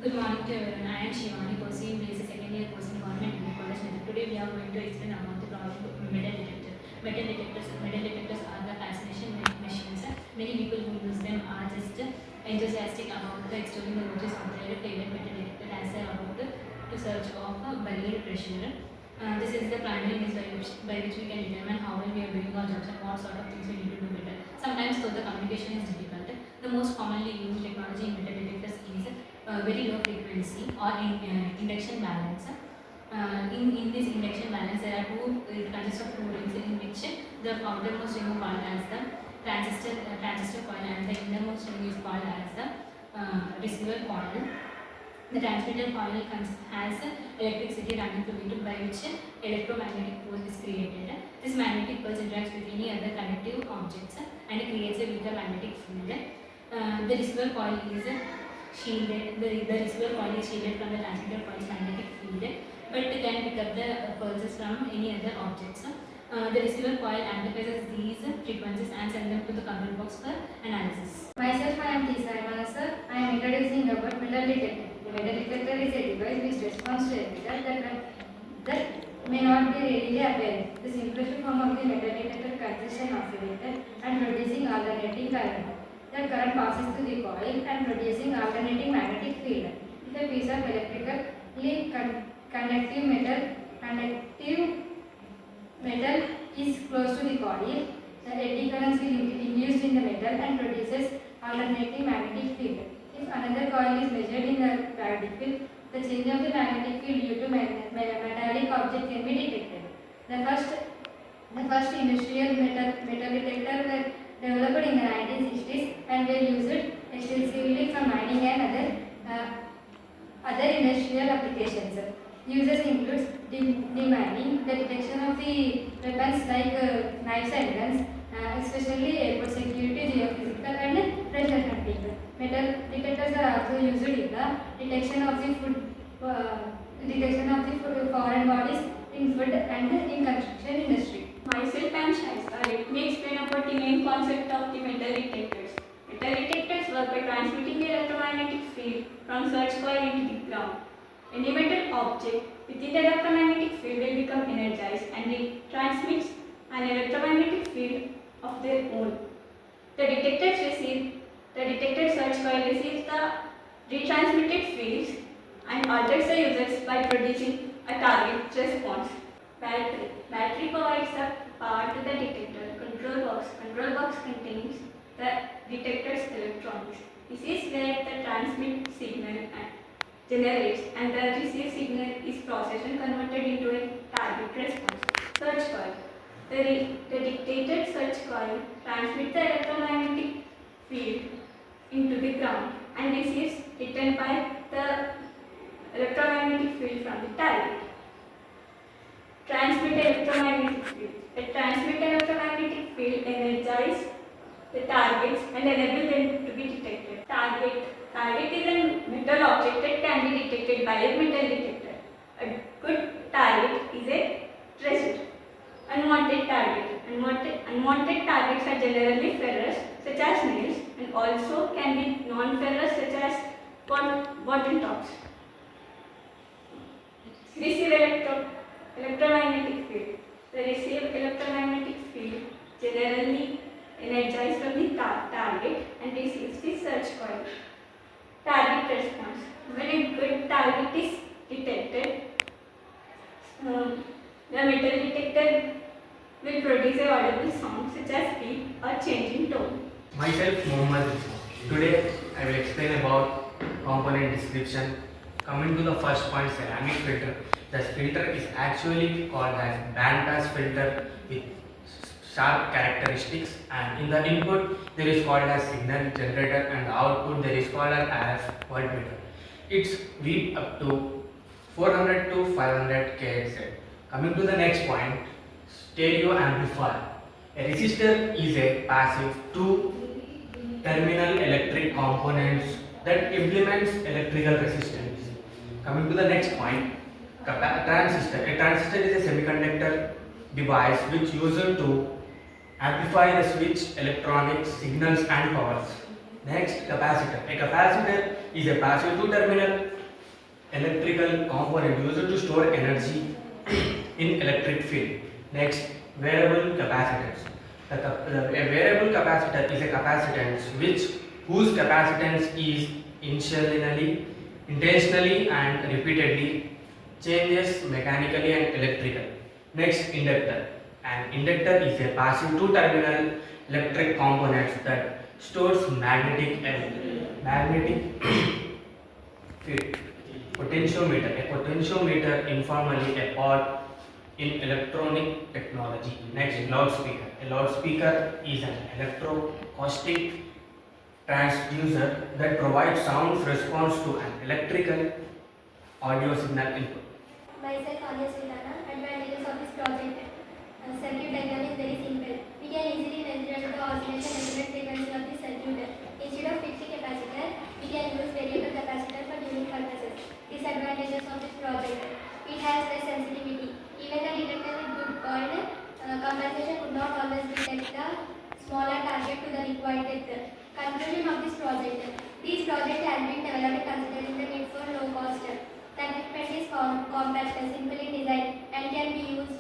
Good morning to everyone. I am Shivani, pursuing BSc second year course in Government Degree College, Medan. Today we are going to explain about the problem of metal detector. Metal detectors are the fascination machines. Many people who use them are just enthusiastic about extolling the virtues of their favorite metal detector as they are about to search of buried treasure. This is the primary means by which we can determine how well we are doing our jobs and what sort of things we need to do better. Sometimes, though the communication is difficult, the most commonly used technology in metal detectors is very low frequency or induction balance. In this induction balance, there are it consists of two rings in which the outermost ring is called as the transistor coil and the innermost ring is called as the receiver coil. The transmitter coil has electricity running through it by which electromagnetic force is created. This magnetic pulse interacts with any other conductive objects and creates a weaker magnetic field. The receiver coil is shielded. The receiver coil is shielded from the transmitter coil's magnetic field, but can pick up the pulses from any other objects. The receiver coil amplifies these frequencies and sends them to the control box for analysis. Myself, I am T. Saimana sir. I am introducing about metal detector. The metal detector is a device which responds to a metal that may not be readily apparent. The simplest form of the metal detector consists of an oscillator and producing alternating current. The current passes through the coil and producing alternating magnetic field. If a piece of electrically conductive metal is close to the coil, the eddy currents will induced in the metal and produces alternating magnetic field. If another coil is measured in the magnetic field, the change of the magnetic field due to metallic object can be detected. The first industrial metal detector were developed in the 1960s and were used extensively for mining and other industrial applications. Uses includes demining, the detection of the weapons like knives and guns, especially airport security, geophysical and pressure hunting. Metal detectors are also used in the detection of the foreign bodies in food and in construction industry. Myself, I am Shaista. Let me explain about the main concept of the metal detectors. Metal detectors work by transmitting the electromagnetic field from search coil into the ground. Any metal object within the electromagnetic field will become energized and it transmits an electromagnetic field of their own. The detected search coil receives the retransmitted fields and alters the users by producing a target response. Battery provides the power to the detector. Control box contains the detector's electronics. This is where the transmit signal generates and the received signal is processed and converted into a target response. Search coil. The dictated search coil transmits the electromagnetic field into the ground and receives returned by the electromagnetic field from the target. Transmit electromagnetic field. The transmit electromagnetic field energizes the targets and enable them to be detected. Target is a metal object that can be detected by a metal detector. A good target is a treasure. Unwanted targets are generally ferrous, such as nails, and also can be non-ferrous, such as bottle tops. Receive electromagnetic field. The received electromagnetic field generally energized from the target and receives the search coil. Target response. When a good target is detected, the metal detector will produce a audible sound such as beep or change in tone. Myself, Mohammad Rizwan. Today, I will explain about component description. Coming to the first point, ceramic filter. The filter is actually called as bandpass filter with sharp characteristics, and in the input there is called as signal generator and the output there is called as voltmeter. It's weave up to 400 to 500 kHz. Coming to the next point, stereo amplifier. A resistor is a passive two terminal electric components that implements electrical resistance. Coming to the next point, transistor. A transistor is a semiconductor device which used to amplify the switch electronic signals and powers. Next, capacitor. A capacitor is a passive two-terminal electrical component used to store energy in electric field. Next, variable capacitance. A variable capacitor is a capacitance whose capacitance is intentionally and repeatedly changes mechanically and electrically. Next, inductor. An inductor is a passive two-terminal electric component that stores magnetic field. Potentiometer. A potentiometer, informally a part in electronic technology. Next, loudspeaker. A loudspeaker is an electroacoustic transducer that provides sound response to an electrical audio signal input. Myself, Anya Sultana. Advantages of this project. Circuit diagram is very simple. We can easily measure the oscillation measurement frequency of the circuit. Instead of fixed capacitor, we can use variable capacitor for tuning purposes. Disadvantages of this project. It has less sensitivity. Even the detector with good coil compensation would not always detect the smaller target to the required depth. Conclusion of this project. This project has been developed considering the need for low cost. The equipment is compact, simply designed, and can be used